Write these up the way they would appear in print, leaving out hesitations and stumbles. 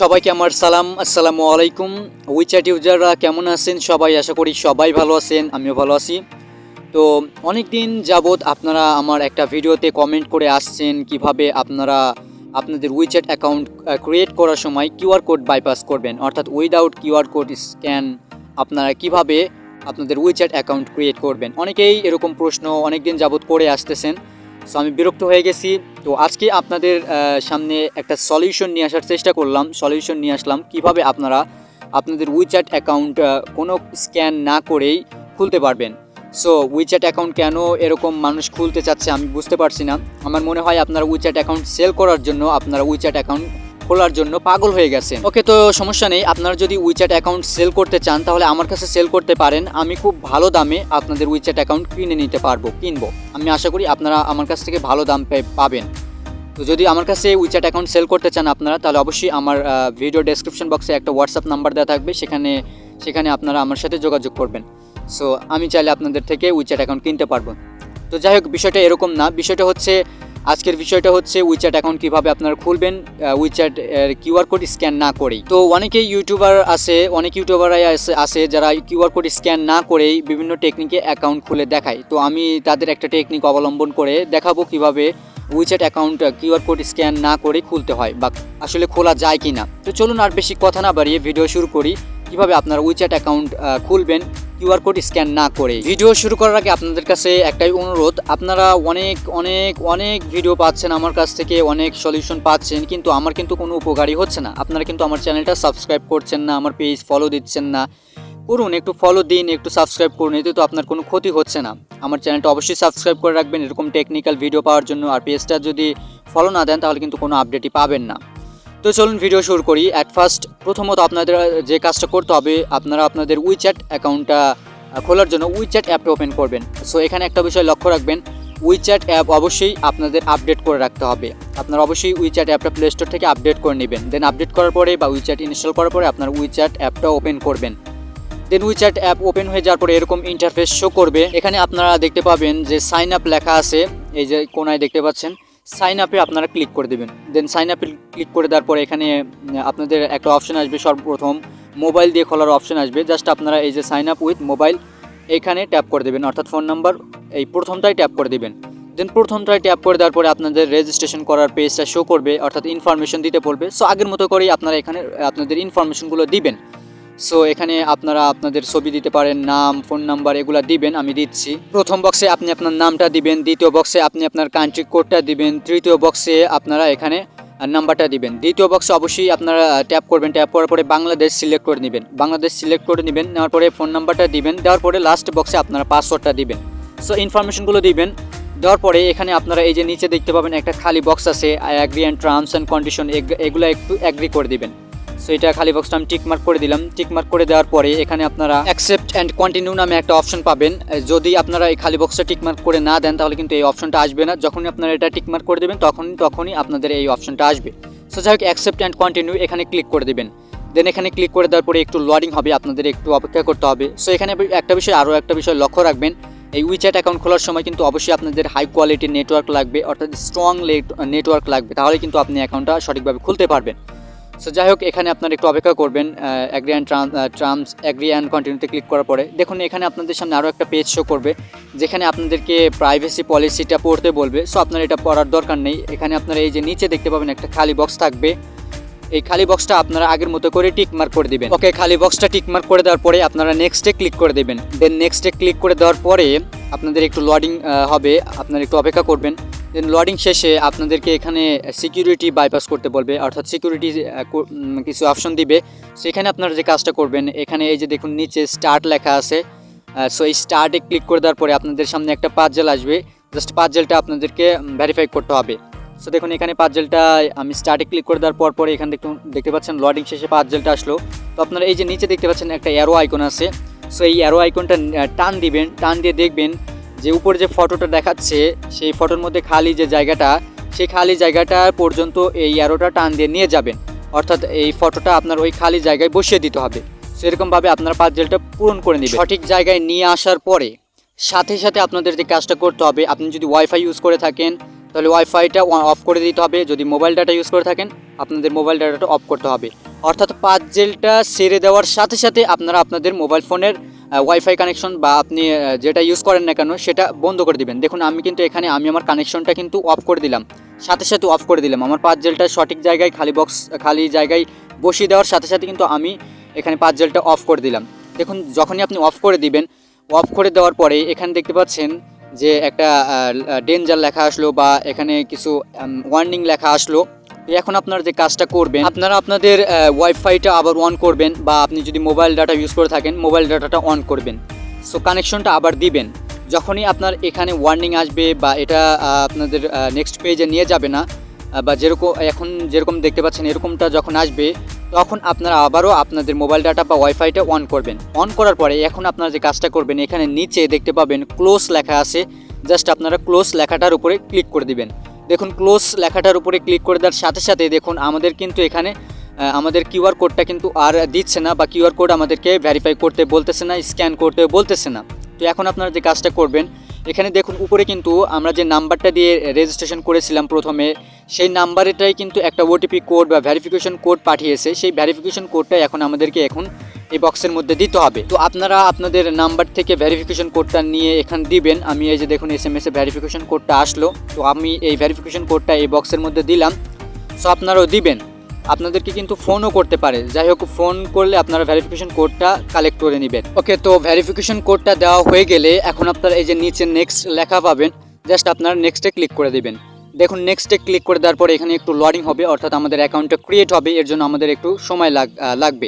সবাইকে আমার সালাম, আসসালামু আলাইকুম। উইচ্যাট ইউজাররা কেমন আছেন সবাই? আশা করি সবাই ভালো আছেন, আমিও ভালো আছি। তো অনেক দিন যাবৎ আপনারা আমার একটা ভিডিওতে কমেন্ট করে আসছেন কিভাবে আপনারা আপনাদের উইচ্যাট অ্যাকাউন্ট ক্রিয়েট করার সময় কিউআর কোড বাইপাস করবেন, অর্থাৎ উইদাউট কিউআর কোড স্ক্যান আপনারা কিভাবে আপনাদের উইচ্যাট অ্যাকাউন্ট ক্রিয়েট করবেন। অনেকেই এরকম প্রশ্ন অনেক দিন যাবৎ করে আসতেছেন। সো আমি বিরক্ত হয়ে গেছি। তো আজকে আপনাদের সামনে একটা সলিউশন নিয়ে আসার চেষ্টা করলাম, সলিউশন নিয়ে আসলাম কিভাবে আপনারা আপনাদের উইচ্যাট অ্যাকাউন্ট কোনো স্ক্যান না করেই খুলতে পারবেন। সো উইচ্যাট অ্যাকাউন্ট কেন এরকম মানুষ খুলতে চাচ্ছে আমি বুঝতে পারছি না। আমার মনে হয় আপনারা উইচ্যাট অ্যাকাউন্ট সেল করার জন্য, আপনারা উইচ্যাট অ্যাকাউন্ট খোলার জন্য পাগল হয়ে গেছেন। ওকে, তো সমস্যা নেই। আপনারা যদি উইচ্যাট অ্যাকাউন্ট সেল করতে চান তাহলে আমার কাছে সেল করতে পারেন। আমি খুব ভালো দামে আপনাদের উইচ্যাট অ্যাকাউন্ট কিনে নিতে পারবো, কিনবো। আমি আশা করি আপনারা আমার কাছ থেকে ভালো দাম পাবেন। তো যদি আমার কাছে উইচ্যাট অ্যাকাউন্ট সেল করতে চান আপনারা, তাহলে অবশ্যই আমার ভিডিও ডেসক্রিপশন বক্সে একটা হোয়াটসঅ্যাপ নাম্বার দেওয়া থাকবে, সেখানে আপনারা আমার সাথে যোগাযোগ করবেন। সো আমি চাইলে আপনাদের থেকে উইচ্যাট অ্যাকাউন্ট কিনতে পারবো। তো যাই হোক, বিষয়টা এরকম না। আজকের বিষয়টা হচ্ছে উইচ্যাট অ্যাকাউন্ট কীভাবে আপনারা খুলবেন উইচ্যাট কিউআর কোড স্ক্যান না করেই। তো অনেক ইউটিউবাররাই আছে যারা কিউআর কোড স্ক্যান না করেই বিভিন্ন টেকনিকে অ্যাকাউন্ট খুলে দেখায়। তো আমি তাদের একটা টেকনিক অবলম্বন করে দেখাবো কিভাবে WeChat account QR code scan না করে খুলতে হয় বা আসলে খোলা যায় কি না। তো চলুন আর বেশি কথা না বাড়িয়ে ভিডিও শুরু করি। কিভাবে আপনারা উইচ্যাট অ্যাকাউন্ট খুলবেন কিউআর কোড স্ক্যান না করে। ভিডিও শুরু করার আগে আপনাদের কাছে একটাই অনুরোধ, আপনারা অনেক ভিডিও পাচ্ছেন আমার কাছ থেকে, অনেক সলিউশন পাচ্ছেন, কিন্তু আমার কিন্তু কোনো উপকারই হচ্ছে না। আপনারা কিন্তু আমার চ্যানেলটা সাবস্ক্রাইব করছেন না, আমার পেজ ফলো দিচ্ছেন না। করুন, একটু ফলো দিন, একটু সাবস্ক্রাইব করুন, এতে তো আপনার কোনো ক্ষতি হচ্ছে না। আমার চ্যানেলটা অবশ্যই সাবস্ক্রাইব করে রাখবেন এরকম টেকনিক্যাল ভিডিও পাওয়ার জন্য। আর পেজটা যদি ফলো না দেন তাহলে কিন্তু কোনো আপডেটই পাবেন না। তো চলুন ভিডিও শুরু করি। প্রথমত আপনাদের যে কাজটা করতে হবে, আপনারা আপনাদের উইচ্যাট অ্যাকাউন্টটা খোলার জন্য উইচ্যাট অ্যাপটা ওপেন করবেন। সো এখানে একটা বিষয় লক্ষ্য রাখবেন, উইচ্যাট অ্যাপ অবশ্যই আপনাদের আপডেট করে রাখতে হবে। আপনারা অবশ্যই উইচ্যাট অ্যাপটা প্লে স্টোর থেকে আপডেট করে নেবেন। দেন আপডেট করার পরে বা উইচ্যাট ইনস্টল করার পরে আপনার উইচ্যাট অ্যাপটা ওপেন করবেন। দেন উইচ্যাট অ্যাপ ওপেন হয়ে যাওয়ার পরে এরকম ইন্টারফেস শো করবে। এখানে আপনারা দেখতে পাবেন যে সাইন আপ লেখা আছে, এই যে কোনায় দেখতে পাচ্ছেন। সাইন আপে আপনারা ক্লিক করে দেবেন। দেন সাইন আপে ক্লিক করে দেওয়ার পরে এখানে আপনাদের একটা অপশন আসবে, সর্বপ্রথম মোবাইল দিয়ে খোলার অপশন আসবে। জাস্ট আপনারা এই যে সাইন আপ উইথ মোবাইল এখানে ট্যাপ করে দেবেন, অর্থাৎ ফোন নাম্বার এই প্রথমটাই ট্যাপ করে দেবেন। দেন প্রথমটাই ট্যাপ করে দেওয়ার পরে আপনাদের রেজিস্ট্রেশন করার পেজটা শো করবে, অর্থাৎ ইনফরমেশন দিতে বলবে। সো আগের মতো করেই আপনারা এখানে আপনাদের ইনফরমেশনগুলো দিবেন। সো এখানে আপনারা আপনাদের ছবি দিতে পারেন, নাম, ফোন নাম্বার এগুলো দিবেন, আমি দিচ্ছি। প্রথম বক্সে আপনি আপনার নামটা দিবেন, দ্বিতীয় বক্সে আপনি আপনার কান্ট্রি কোডটা দিবেন, তৃতীয় বক্সে আপনারা এখানে নাম্বারটা দিবেন। দ্বিতীয় বক্সে অবশ্যই আপনারা ট্যাপ করবেন, ট্যাপ করার পরে বাংলাদেশ সিলেক্ট করে নেবেন, নেওয়ার পরে ফোন নাম্বারটা দিবেন, দেওয়ার পরে লাস্ট বক্সে আপনারা পাসওয়ার্ডটা দিবেন। সো ইনফরমেশনগুলো দিবেন। দেওয়ার পরে এখানে আপনারা এই যে নিচে দেখতে পাবেন একটা খালি বক্স আছে, agree and terms and condition, এগুলো একটু অ্যাগ্রি করে দিবেন। সো এটা খালি বক্সটা আমি টিকমার্ক করে দিলাম। টিকমার্ক করে দেওয়ার পরে এখানে আপনারা অ্যাকসেপ্ট অ্যান্ড কন্টিনিউ নামে একটা অপশন পাবেন। যদি আপনারা এই খালি বক্সটা টিকমার্ক করে না দেন তাহলে কিন্তু এই অপশনটা আসবে না। যখনই আপনারা এটা টিকমার্ক করে দেবেন তখনই আপনাদের এই অপশনটা আসবে। সো যাই হোক, অ্যাকসেপ্ট অ্যান্ড কন্টিনিউ এখানে ক্লিক করে দেবেন। দেন এখানে ক্লিক করে দেওয়ার পরে একটু লোডিং হবে, আপনাদের একটু অপেক্ষা করতে হবে। সো এখানে আরও একটা বিষয় লক্ষ্য রাখবেন, এই উইচ্যাট অ্যাকাউন্ট খোলার সময় কিন্তু অবশ্যই আপনাদের হাই কোয়ালিটির নেটওয়ার্ক লাগবে, অর্থাৎ স্ট্রং নেটওয়ার্ক লাগবে, তাহলে কিন্তু আপনি অ্যাকাউন্টটা সঠিকভাবে খুলতে পারবেন। সো যাই হোক, এখানে আপনারা একটু অপেক্ষা করবেন। অ্যাগ্রি অ্যান্ড কন্টিনিউতে ক্লিক করার পরে দেখুন এখানে আপনাদের সামনে আরও একটা পেজ শো করবে, যেখানে আপনাদেরকে প্রাইভেসি পলিসিটা পড়তে বলবে। সো আপনার এটা পড়ার দরকার নেই। এখানে আপনারা এই যে নিচে দেখতে পাবেন একটা খালি বক্স থাকবে, এই খালি বক্সটা আপনারা আগের মতো করে টিকমার্ক করে দিবেন। ওকে, খালি বক্সটা টিকমার্ক করে দেওয়ার পরে আপনারা নেক্সটে ক্লিক করে দেবেন। দেন নেক্সটে ক্লিক করে দেওয়ার পরে আপনাদের একটু লোডিং হবে, আপনারা একটু অপেক্ষা করবেন। দেন লোডিং শেষে আপনাদেরকে এখানে সিকিউরিটি বাইপাস করতে বলবে, অর্থাৎ সিকিউরিটি কিছু অপশন দিবে। সেখানে আপনারা যে কাজটা করবেন, এখানে এই যে দেখুন নিচে স্টার্ট লেখা আছে। সো এই স্টার্টে ক্লিক করে দেওয়ার পরে আপনাদের সামনে একটা পাজেল আসবে। জাস্ট পাজেলটা আপনাদেরকে ভেরিফাই করতে হবে। সো দেখুন এখানে পাজেলটা আমি স্টার্টে ক্লিক করে দেওয়ার পরে এখানে দেখতে পাচ্ছেন লোডিং শেষে পাজেলটা আসলো। তো আপনারা এই যে নিচে দেখতে পাচ্ছেন একটা অ্যারো আইকন আছে। সো এই অ্যারো আইকনটা টান দিবেন, টান দিয়ে দেখবেন যে উপরে যে ফটোটা দেখাচ্ছে সেই ফটোর মধ্যে খালি যে জায়গাটা, সেই খালি জায়গাটা পর্যন্ত এই অ্যারোটা টান দিয়ে নিয়ে যাবেন, অর্থাৎ এই ফটোটা আপনার ওই খালি জায়গায় বসিয়ে দিতে হবে। সেরকমভাবে আপনারা পাজেলটা পূরণ করে নেবেন। সঠিক জায়গায় নিয়ে আসার পরে সাথে সাথে আপনাদের যে কাজটা করতে হবে, আপনি যদি ওয়াইফাই ইউজ করে থাকেন তাহলে ওয়াইফাইটা অফ করে দিতে হবে। যদি মোবাইল ডাটা ইউজ করে থাকেন আপনাদের মোবাইল ডাটাটা অফ করতে হবে। অর্থাৎ 5Gটা ছেড়ে দেওয়ার সাথে সাথে আপনারা আপনাদের মোবাইল ফোনের ওয়াইফাই কানেকশন বা আপনি যেটা ইউজ করেন না কেন সেটা বন্ধ করে দিবেন। দেখুন আমি কিন্তু এখানে আমার কানেকশনটা কিন্তু অফ করে দিলাম, সাথে সাথে অফ করে দিলাম। আমার 5Gটা সঠিক জায়গায় খালি জায়গায় বসিয়ে দেওয়ার সাথে সাথে কিন্তু আমি এখানে 5Gটা অফ করে দিলাম। দেখুন যখনই আপনি অফ করে দিবেন, অফ করে দেওয়ার পরে এখানে দেখতে পাচ্ছেন যে একটা ডেঞ্জার লেখা আসলো বা এখানে কিছু ওয়ার্নিং লেখা আসলো। এখন আপনারা যে কাজটা করবেন, আপনারা আপনাদের ওয়াইফাইটা আবার অন করবেন বা আপনি যদি মোবাইল ডাটা ইউজ করে থাকেন মোবাইল ডাটাটা অন করবেন। সো কানেকশনটা আবার দিবেন। যখনই আপনার এখানে ওয়ার্নিং আসবে বা এটা আপনাদের নেক্সট পেজে নিয়ে যাবে না বা যেরকম দেখতে পাচ্ছেন এরকমটা যখন আসবে, তখন আপনারা আবারও আপনাদের মোবাইল ডাটা বা ওয়াইফাইটা অন করবেন। অন করার পরে এখন আপনারা যে কাজটা করবেন, এখানে নিচে দেখতে পাবেন ক্লোজ লেখা আছে, জাস্ট আপনারা ক্লোজ লেখাটার উপরে ক্লিক করে দিবেন। দেখুন ক্লোজ লেখাটার উপরে ক্লিক করে দেওয়ার সাথে সাথে দেখুন আমাদের কিন্তু এখানে আমাদের কিউআর কোডটা কিন্তু আর দিচ্ছে না বা কিউআর কোড আমাদেরকে ভেরিফাই করতে বলতেছে না, স্ক্যান করতে বলতেছে না। তো এখন আপনারা যে কাজটা করবেন, এখানে দেখুন উপরে কিন্তু আমরা যে নাম্বারটা দিয়ে রেজিস্ট্রেশন করেছিলাম প্রথমে, সেই নাম্বারটাই কিন্তু একটা ওটিপি কোড বা ভেরিফিকেশন কোড পাঠিয়েছে। সেই ভেরিফিকেশন কোডটা এখন আমাদেরকে এই বক্সের মধ্যে দিতে হবে। তো আপনারা আপনাদের নাম্বার থেকে ভেরিফিকেশন কোডটা নিয়ে এখানে দিবেন। আমি এই যে দেখুন এসএমএসে ভেরিফিকেশন কোডটা আসলো, তো আমি এই ভেরিফিকেশন কোডটা এই বক্সের মধ্যে দিলাম। সো আপনারাও দিবেন। আপনাদেরকে কিন্তু ফোনও করতে পারে, যাই হোক ফোন করলে আপনারা ভেরিফিকেশন কোডটা কালেক্ট করে নেবেন। ওকে, তো ভেরিফিকেশন কোডটা দেওয়া হয়ে গেলে এখন আপনারা এই যে নিচে নেক্সট লেখা পাবেন, জাস্ট আপনারা নেক্সটে ক্লিক করে দেবেন। দেখুন নেক্সটে ক্লিক করে দেওয়ার পরে এখানে একটু লোডিং হবে, অর্থাৎ আমাদের অ্যাকাউন্টটা ক্রিয়েট হবে, এর জন্য আমাদের একটু সময় লাগবে।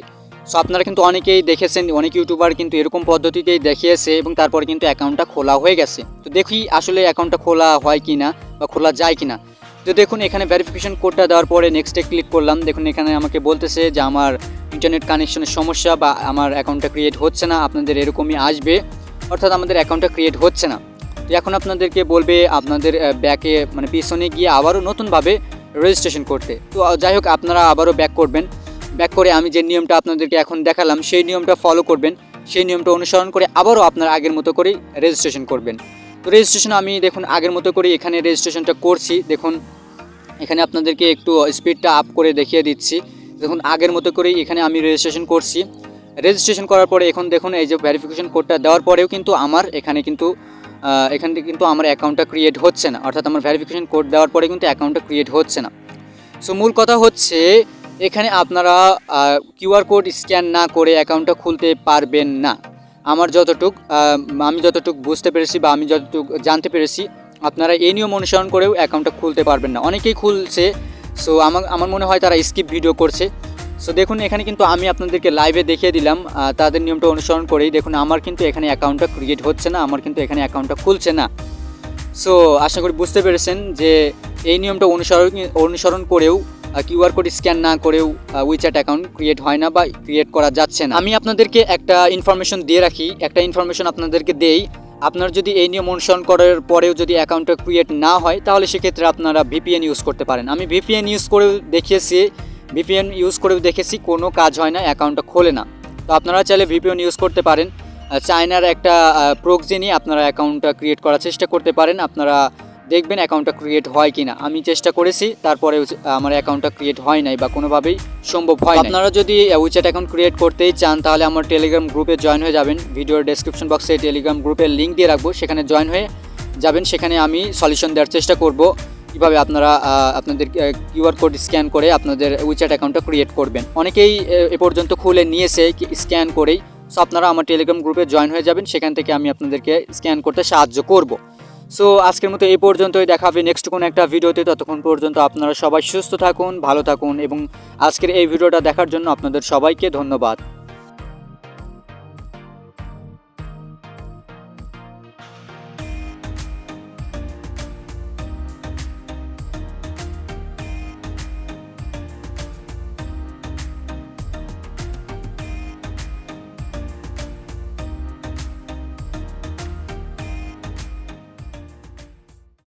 সো আপনারা কিন্তু অনেকেই দেখেছেন, অনেক ইউটিউবার কিন্তু এরকম পদ্ধতিতেই দেখিয়েছে এবং তারপরে কিন্তু অ্যাকাউন্টটা খোলা হয়ে গেছে। তো দেখি আসলে অ্যাকাউন্টটা খোলা হয় কি না বা খোলা যায় কি না। তো দেখুন এখানে ভেরিফিকেশন কোডটা দেওয়ার পরে নেক্সটে ক্লিক করলাম। দেখুন এখানে আমাকে বলতেছে যে আমার ইন্টারনেট কানেকশনের সমস্যা বা আমার অ্যাকাউন্টটা ক্রিয়েট হচ্ছে না, আপনাদের এরকমই আসবে, অর্থাৎ আমাদের অ্যাকাউন্টটা ক্রিয়েট হচ্ছে না। তো এখন আপনাদেরকে বলবে আপনাদের ব্যাকে মানে পিছনে গিয়ে আবারও নতুনভাবে রেজিস্ট্রেশন করতে। তো যাই হোক আপনারা আবারও ব্যাক করবেন। ব্যাক করে আমি যে নিয়মটা আপনাদেরকে এখন দেখালাম সেই নিয়মটা ফলো করবেন, সেই নিয়মটা অনুসরণ করে আবারও আপনারা আগের মতো করেই রেজিস্ট্রেশন করবেন। তো রেজিস্ট্রেশন আমি দেখুন আগের মতো করেই এখানে রেজিস্ট্রেশনটা করছি। দেখুন এখানে আপনাদেরকে একটু স্পিডটা আপ করে দেখিয়ে দিচ্ছি। দেখুন আগের মতো করেই এখানে আমি রেজিস্ট্রেশন করছি। রেজিস্ট্রেশন করার পরে এখন দেখুন এই যে ভেরিফিকেশন কোডটা দেওয়ার পরেও কিন্তু আমার এখানে কিন্তু আমার অ্যাকাউন্টটা ক্রিয়েট হচ্ছে না, অর্থাৎ আমার ভেরিফিকেশন কোড দেওয়ার পরে কিন্তু অ্যাকাউন্টটা ক্রিয়েট হচ্ছে না। সো মূল কথা হচ্ছে এখানে আপনারা কিউআর কোড স্ক্যান না করে অ্যাকাউন্টটা খুলতে পারবেন না। আমি যতটুক বুঝতে পেরেছি বা আমি যতটুক জানতে পেরেছি, আপনারা এই নিয়ম অনুসরণ করেও অ্যাকাউন্টটা খুলতে পারবেন না। অনেকেই খুলছে, সো আমার মনে হয় তারা স্কিপ ভিডিও করছে। সো দেখুন এখানে কিন্তু আমি আপনাদেরকে লাইভে দেখিয়ে দিলাম তাদের নিয়মটা অনুসরণ করেই। দেখুন আমার কিন্তু এখানে অ্যাকাউন্টটা ক্রিয়েট হচ্ছে না, আমার কিন্তু এখানে অ্যাকাউন্টটা খুলছে না। সো আশা করি বুঝতে পেরেছেন যে এই নিয়মটা অনুসরণ করেও কিউআর কোড স্ক্যান না করেও উইচ্যাট অ্যাকাউন্ট ক্রিয়েট হয় না বা ক্রিয়েট করা যাচ্ছে না। আমি আপনাদেরকে একটা ইনফরমেশন দিয়ে রাখি, একটা ইনফরমেশন আপনাদেরকে দেই। আপনার যদি এই নিয়ম অনুসরণ করার পরেও যদি অ্যাকাউন্টটা ক্রিয়েট না হয়, তাহলে সেক্ষেত্রে আপনারা ভিপিএন ইউজ করতে পারেন। আমি ভিপিএন ইউজ করেও দেখেছি কোনো কাজ হয় না, অ্যাকাউন্টটা খোলে না। তো আপনারা চাইলে ভিপিএন ইউজ করতে পারেন। চায়নার একটা প্রক্সি নিয়ে আপনারা অ্যাকাউন্টটা ক্রিয়েট করার চেষ্টা করতে পারেন। আপনারা দেখবেন অ্যাকাউন্টটা ক্রিয়েট হয় কিনা। আমি চেষ্টা করেছি, তারপরে আমার অ্যাকাউন্টটা ক্রিয়েট হয় নাই বা কোনোভাবেই সম্ভব হয় না। আপনারা যদি উইচ্যাট অ্যাকাউন্ট ক্রিয়েট করতেই চান, তাহলে আমার টেলিগ্রাম গ্রুপে জয়েন হয়ে যাবেন। ভিডিওর ডেসক্রিপশন বক্সে টেলিগ্রাম গ্রুপের লিঙ্ক দিয়ে রাখবো, সেখানে জয়েন হয়ে যাবেন। সেখানে আমি সলিউশন দেওয়ার চেষ্টা করব কীভাবে আপনারা আপনাদের কিউআর কোড স্ক্যান করে আপনাদের উইচ্যাট অ্যাকাউন্টটা ক্রিয়েট করবেন। অনেকেই এ পর্যন্ত খুলে নিয়েছে স্ক্যান করেই। সো আপনারা আমার টেলিগ্রাম গ্রুপে জয়েন হয়ে যাবেন, সেখান থেকে আমি আপনাদেরকে স্ক্যান করতে সাহায্য করব। সো আজকের মতো এই পর্যন্তই, দেখা হবে নেক্সট কোনো একটা ভিডিওতে। ততক্ষণ পর্যন্ত আপনারা সবাই সুস্থ থাকুন, ভালো থাকুন এবং আজকের এই ভিডিওটা দেখার জন্য আপনাদের সবাইকে ধন্যবাদ।